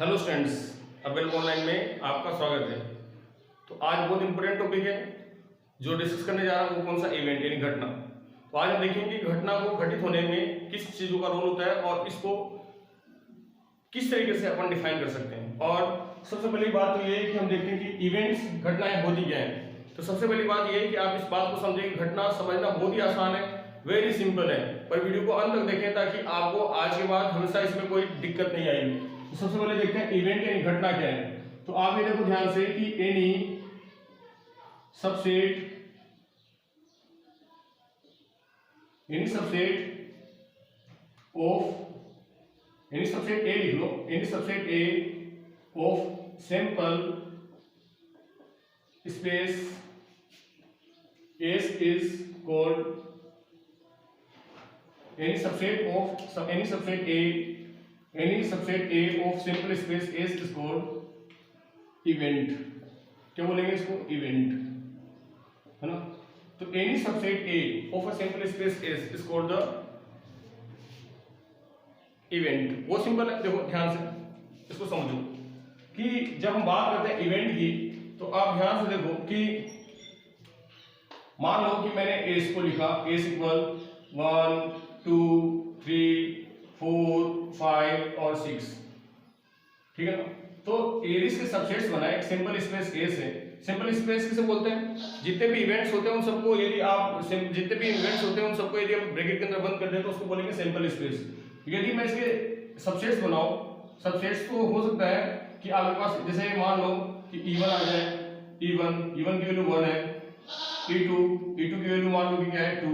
Hello students, available online में आपका स्वागत है। तो आज बहुत इंपॉर्टेंट टॉपिक है जो डिस्कस करने जा रहा हूँ, वो कौन सा इवेंट यानी घटना। तो आज हम देखेंगे कि घटना को घटित होने में किस चीज़ों का रोल होता है और इसको किस तरीके से अपन डिफाइन कर सकते हैं। और सबसे पहली बात तो ये है कि हम देखते हैं कि इवेंट्स घटनाएं होती क्या हैं। तो सबसे पहली बात ये है कि आप इस बात को समझें कि घटना समझना बहुत ही आसान है, वेरी सिंपल है, पर वीडियो को अंत तक देखें ताकि आपको आज के बाद हमेशा इसमें कोई दिक्कत नहीं आएगी। तो सबसे पहले देखते हैं इवेंट यानी घटना क्या है। तो आप ये देखो ध्यान से कि एनी सबसेट ए लिख लो, any subset A of sample space S is called any subset A of simple space S is called event। क्या बोलेंगे इसको? इवेंट, है ना। तो any subset A of a simple space S is called the event। वो simple है, देखो ध्यान से इसको समझो कि जब हम बात करते हैं इवेंट की तो आप ध्यान से देखो कि मान लो कि मैंने एस को लिखा, एस इक्वल 1 2 3 4 5 और 6, ठीक है ना। तो एरिस के सबसेट्स बनाए सिंपल स्पेस ए से। सिंपल स्पेस किसे बोलते हैं? जितने भी इवेंट्स होते हैं उन सबको यदि हम ब्रैकेट के अंदर बंद कर दें तो उसको बोलेंगे सिंपल स्पेस। यदि मैं इसके सबसेट्स बनाऊं, सबसेट्स तो हो सकता है कि आपके पास जैसे मान लो कि E1 आ जाए, E1 की वैल्यू 1 है, E2 की वैल्यू मान लो कि क्या है 2,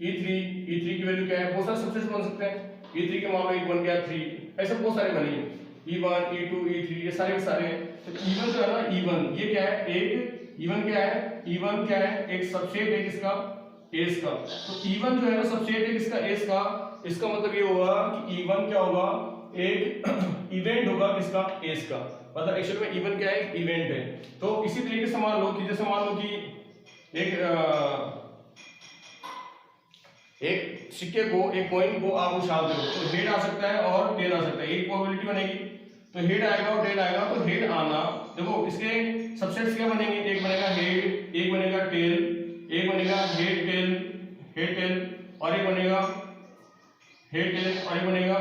E3 की वैल्यू क्या है, बहुत सारे सबसेट्स बन सकते हैं। E3 के मान लो 1 बन गया 3, ऐसे बहुत सारे बनेंगे, E1 E2 E3 ये सारे के सारे। तो E1 जो है ना, E1 ये क्या है, एक E1 क्या है एक सबसेट है किसका, एस का। तो E1 जो है ना सबसेट है किसका, एस का। इसका मतलब ये होगा कि E1 क्या होगा, एक इवेंट होगा किसका, एस का। मतलब एक्चुअल में E1 क्या है, इवेंट है। तो इसी तरीके से मान लो कि जैसे मान लो कि एक सिक्के को, एक कॉइन को आप उछालते हो तो हेड आ सकता है और टेल आ सकता है, एक प्रोबेबिलिटी बनेगी। तो हेड आएगा और टेल आएगा। तो हेड आना, देखो इसके सबसेट्स क्या बनेंगे, एक बनेगा हेड, एक बनेगा टेल, एक बनेगा हेड टेल और एक बनेगा हेड टेल और एक बनेगा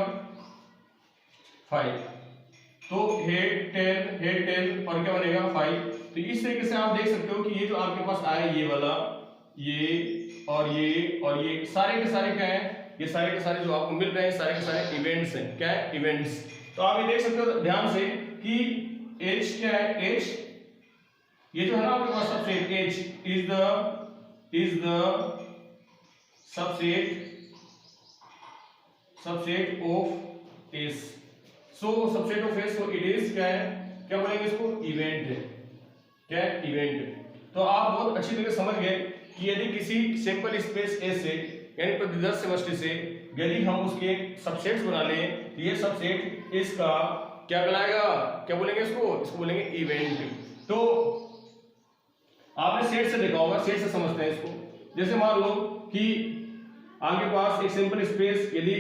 5। तो हेड टेल और क्या बनेगा 5। तो इस तरीके से आप देख सकते हो कि ये जो आपके पास आया, ये वाला, ये और ये सारे के सारे क्या है, ये सारे के सारे जो आपको मिल रहे हैं सारे के सारे इवेंट्स हैं। क्या है, इवेंट्स। तो आप ये देख सकते हो ध्यान से कि H क्या है, H ये जो है ना आपके पास subset, H is the subset of S। So subset of S, so it is क्या है, क्या बोलेंगे इसको, इवेंट है। क्या है, इवेंट। तो आप बहुत अच्छी तरह समझ गए कि यदि किसी सिंपल स्पेस ए से यानी प्रतिदर्श समष्टि से यदि हम उसके सबसेट्स बना लें तो ये सबसेट इसका क्या कहलाएगा, क्या बोलेंगे इसको बोलेंगे इवेंट। तो आपने सेट से देखा होगा, सेट से समझते हैं इसको। जैसे मान लो कि आपके पास एक सिंपल स्पेस, यदि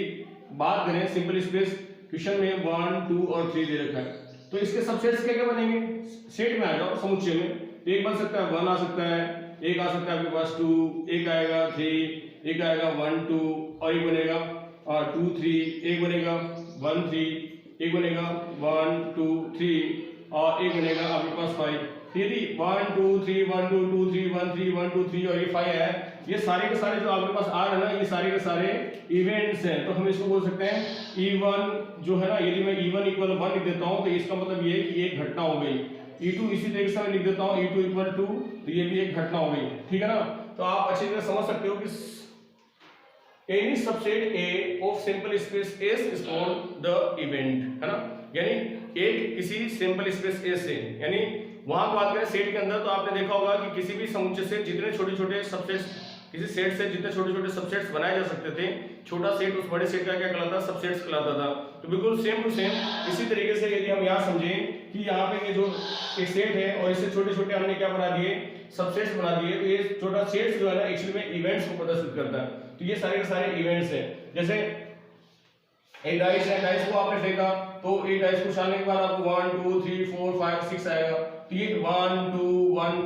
बात करें सिंपल स्पेस, क्वेश्चन में 1 2 और 3 दे रखा है, तो इसके सबसेट्स क्या क्या बनेंगे, सेट में आ जाओ, समुच्चय में। एक बन सकता है 1 आ सकता है, एक आ सकता है आपके पास 2, एक आएगा 3, एक आएगा 1 2 और एक बनेगा 2 3, एक बनेगा 1 3, एक बनेगा 1 2 3 और एक बनेगा आपके पास 5। यदि 1 2 3 1 2 2 3 1 3 1 2 3 और ये 5 है, ये सारे के सारे जो आपके पास आ रहे हैं ना, ये सारे के सारे इवेंट्स हैं। तो हम इसको बोल सकते हैं E1 जो है ना, यदि मैं E1 इक्वल 1 लिख देता हूं तो इसका मतलब ये है कि एक घटना हो गई। E2 इसी तरीके से मैं लिख देता हूं, E2 इक्वल 2, तो ये भी एक घटना हो गई, ठीक है ना। तो आप अच्छी तरह समझ सकते हो कि any subset A of simple space S is called the event, है ना। यानी एक किसी सिंपल स्पेस S से, यानी वहां बात करें सेट के अंदर, तो आपने देखा होगा कि किसी भी समुच्चय से जितने छोटे छोटे सबसेट्स, किसी सेट से जितने छोटे छोटे सबसेट्स बनाए जा सकते थे, छोटा सेट उस बड़े सेट का क्या कहलाता, सबसेट्स कहलाता था। तो बिल्कुल सेम टू सेम इसी तरीके से यदि हम यहाँ समझें कि यहाँ पे ये जो एक सेट है और इससे छोटे छोटे हमने क्या बना दिए, सबसेट्स बना दिए, तो ये छोटा सेट्स जो है ना एक्चुअली में इवेंट्स को प्रदर्शित करता है। तो ये सारे के सारे इवेंट्स हैं। जैसे एक डाइस है, डाइस को आपने फेंका, तो एक डाइस को उछालने के बाद आपको 1 2 3 4 5 6 आएगा। तो ये 1 2 1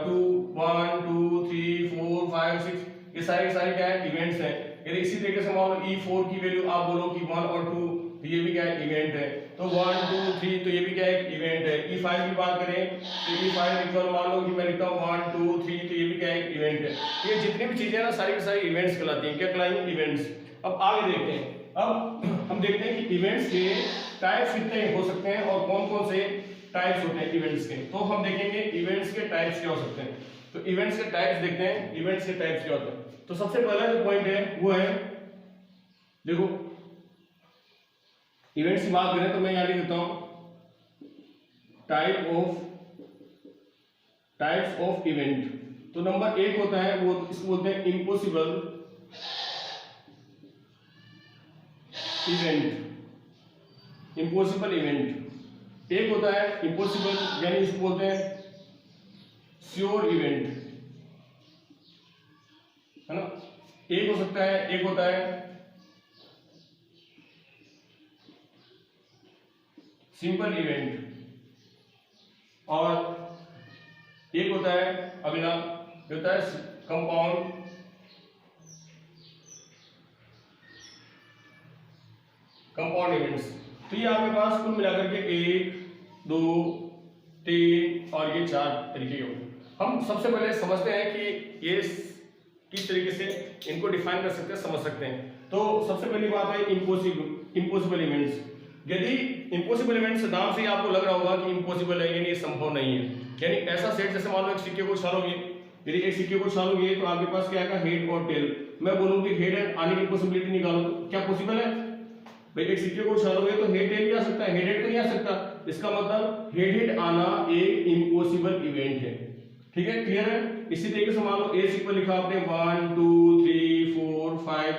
2 1 2 3 4 5 6 ये सारे क्या है इवेंट्स हैं। यदि इसी तरीके से मान लो E4 की वैल्यू आप बोलो कि 1 और 2 तो ये भी क्या है इवेंट है। तो 1 2 3 तो ये भी क्या है इवेंट है। E5 की बात करें तो E5 इक्वल मान लो कि मैं लिखता हूँ 1 2 3 तो ये भी क्या है इवेंट है। ये जितनी भी चीजें ना सारी की सारी इवेंट्स कहलाती हैं। क्या कहलाएंगी इवेंट्स। अब आगे देखते हैं। अब हम देखते हैं कि इवेंट्स के टाइप्स कितने हो सकते हैं और कौन कौन से टाइप्स होते हैं इवेंट्स के। तो हम देखेंगे इवेंट्स के टाइप्स क्या हो सकते हैं। तो इवेंट्स के टाइप्स देखते हैं इवेंट्स के टाइप्स क्या होते हैं। तो सबसे पहला जो पॉइंट है वो है देखो इवेंट्स की बात करें तो मैं यहां लिख देता हूं टाइप्स ऑफ इवेंट। तो नंबर 1 होता है वो इसको बोलते हैं इम्पॉसिबल इवेंट। एक होता है इम्पॉसिबल यानी इसको बोलते हैं श्योर इवेंट, है ना। एक हो सकता है, एक होता है सिंपल इवेंट और एक होता है अगला जो होता है कंपाउंड इवेंट्स। तो ये आपके पास कुल मिलाकर के 1 2 3 और ये 4 तरीके के होंगे। हम सबसे पहले समझते हैं कि ये किस तरीके से इनको डिफाइन कर सकते हैं, समझ सकते हैं। तो सबसे पहली बात है इम्पॉसिबल इवेंट्स। यदि इम्पॉसिबल इवेंट्स नाम से ही आपको लग रहा होगा कि इम्पॉसिबल है यानी ये संभव नहीं है। यानी ऐसा सेट जैसे मान लो एक सिक्के को उछालोगे, यदि एक सिक्के को उछालोगे तो आपके पास क्या आएगा हेड और टेल। मैं बोलूँ कि हेड आने की पॉसिबिलिटी निकालो तो क्या पॉसिबल है भाई। एक सिक्के को उछालोगे तो हेड टेल भी आ सकता है, हेड तो नहीं आ सकता। इसका मतलब हेड आना एक इम्पॉसिबल इवेंट है। ठीक है, क्लियर है। इसी तरीके से मान लो ए सिक्वल लिखा आपने 1 2 3 4 5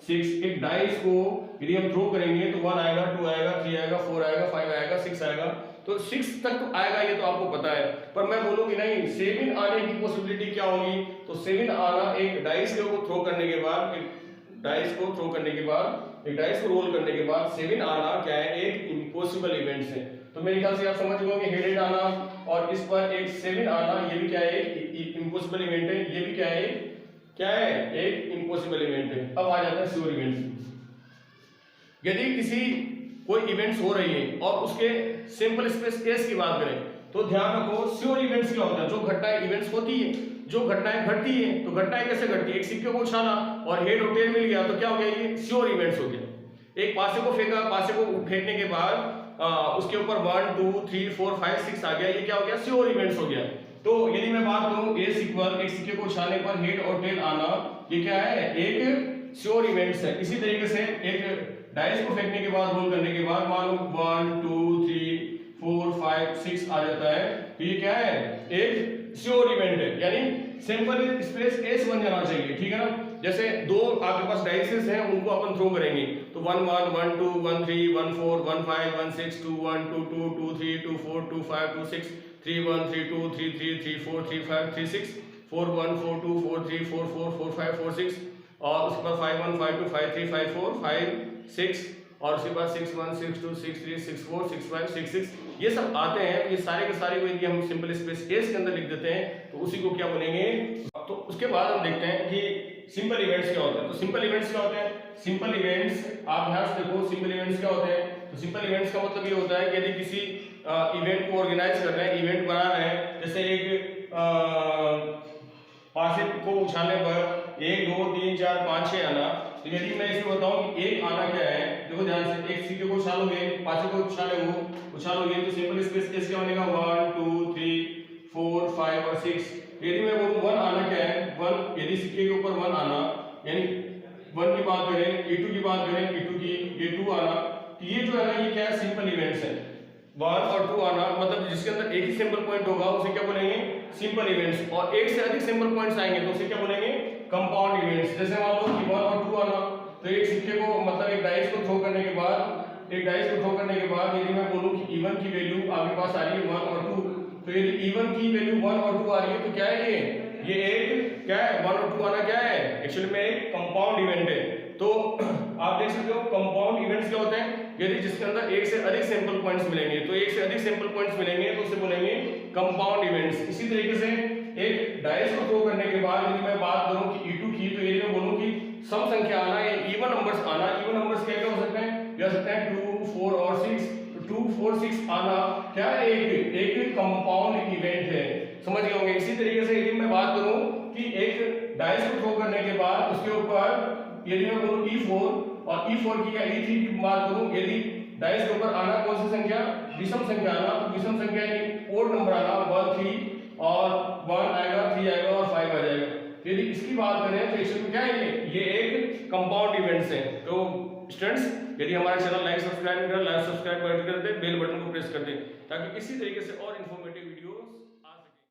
6। एक डाइस को यदि हम थ्रो करेंगे तो 1 आएगा, 2 आएगा, 3 आएगा, 4 आएगा, 5 आएगा, 6 आएगा। तो 6 तक तो आएगा ये तो आपको पता है। पर मैं बोलूंगी नहीं 7 आने की पॉसिबिलिटी क्या होगी। तो 7 आना एक डाइस को थ्रो करने के बाद एक डाइस को रोल करने के बाद 7 आना क्या है एक इम्पॉसिबल इवेंट्स है। तो मेरे ख्याल से आप समझ गए कि हेडेड आना और इस पर एक 7 आना ये भी क्या है एक इम्पॉसिबल इवेंट है। ये भी क्या है एक इम्पॉसिबल इवेंट है। अब आ जाता है श्योर इवेंट्स। यदि किसी कोई इवेंट्स हो रही है और उसके सिंपल स्पेस केस की बात करें तो ध्यान रखो श्योर इवेंट्स क्या होता है। जो घटनाएं इवेंट्स होती है, जो घटनाएं घटती है, तो घटनाएं कैसे घटती है। एक सिक्के को उछाला और हेड और टेल मिल गया तो क्या हो गया ये श्योर इवेंट्स हो गया। एक पासे को फेंका, पासे को फेंकने के बाद उसके ऊपर 1 2 3 4 5 6 आ गया, ये क्या हो गया श्योर इवेंट्स हो गया। तो यदि मैं बात करूं ए सिक्वल एक सिक्के को उछालने पर हेड और टेल आना ये क्या है एक श्योर इवेंट्स है। इसी तरीके से एक डाइस को फेंकने के बाद रोल करने के बाद मान लो 1 2 3 4 5 6 आ जाता है तो ये क्या है एक श्योर इवेंट है। यानी सिंपल स्पेस केस बन जाना चाहिए। ठीक है ना। जैसे दो आपके पास डाइसेस हैं उनको अपन थ्रो करेंगे तो 1 1 1 2 1 3 1 4 1 5 1 6 2 1 2 2 2 3 2 4 2 5 2 6 3 1 3 2 3 3 3 4 3 5 3 6 4 1 4 2 4 3 4 4 4 5 4 6 और उसके बाद 5 1 5 2 5 3 5 4 5 6 और उसके बाद 6 1 6 2 6 3 6 4 6 5 6 6 ये सब आते हैं। ये सारे के सारे को यदि हम सिंपल स्पेस केस के अंदर लिख देते हैं तो उसी को क्या बोलेंगे। तो उसके बाद हम देखते हैं कि सिंपल इवेंट्स क्या होते हैं। तो सिंपल इवेंट्स क्या होते हैं। सिंपल इवेंट्स आप ध्यान से देखो सिंपल इवेंट्स क्या होते हैं। तो सिंपल इवेंट्स का मतलब ये होता है कि यदि किसी इवेंट को ऑर्गेनाइज कर रहे हैं, इवेंट बना रहे हैं, जैसे एक पासे को उछालने पर 1 2 3 4 5 6 आना। तो यदि मैं इसमें बताऊं कि एक आना क्या है, देखो ध्यान से एक सिक्के को उछालोगे, पासे को उछालोगे तो सिंपल स्पेस केस क्या बनेगा 1 2 3 4 5 और 6। यदि मैं बोलूं 1 आना क्या है 1, यदि सिक्के के ऊपर 1 आना यानी 1 की बात करें, E2 की बात करें, E2 की ये 2 आना, तो ये जो है ना ये क्या है सिंपल इवेंट्स है। 1 और 2 आना मतलब जिसके अंदर एक ही सिंपल पॉइंट होगा उसे क्या बोलेंगे सिंपल इवेंट्स। और एक से अधिक सिंपल पॉइंट्स आएंगे तो उसे क्या बोलेंगे कंपाउंड इवेंट्स। जैसे मान लो कि 1 और 2 आना तो एक सिक्के को मतलब एक डाइस को थ्रो करने के बाद यदि मैं बोलूं कि E1 की वैल्यू आपके पास आ रही है 1 और 2, तो यदि E1 की वैल्यू 1 और 2 आ रही है तो क्या है ये एक क्या है 1 और 2 आना क्या है एक्चुअली में एक कंपाउंड इवेंट है। तो आप देख सकते हो कंपाउंड इवेंट्स क्या होते हैं। यदि जिसके अंदर एक से अधिक सैंपल पॉइंट्स मिलेंगे, तो एक से अधिक सैंपल पॉइंट्स मिलेंगे तो उसे बोलेंगे कंपाउंड इवेंट्स। इसी तरीके से एक डाइस को थ्रो करने के बाद यदि मैं बात करूं कि E2 की, तो यदि मैं बोलूं कि सम संख्या आना या इवन नंबर्स आना, इवन नंबर्स क्या क्या हो सकते हैं, क्या हो सकते हैं 2, 4 और 6। 2, 4, 6 आना क्या एक कंपाउंड इवेंट है, समझ गए होंगे। इसी तरीके से यदि मैं बात करूं कि एक डाइस को थ्रो करने के बाद उसके ऊपर यदि मैं बोलूं E4 और E4 की या E3 की बात करूं, यदि डाइस के ऊपर आना कौन सी संख्या, विषम संख्या आना, तो विषम संख्या यानी ओड नंबर आना 1, 3 और 1 आएगा, 3 आएगा और 5 आ जाएगा। यदि इसकी बात करें तो इसमें क्या है, ये एक कंपाउंड इवेंट्स है। तो स्टूडेंट्स, यदि हमारा चैनल लाइक सब्सक्राइब कर दे, बेल बटन को प्रेस कर दे ताकि इसी तरीके से और इंफॉर्मेटिव वीडियोस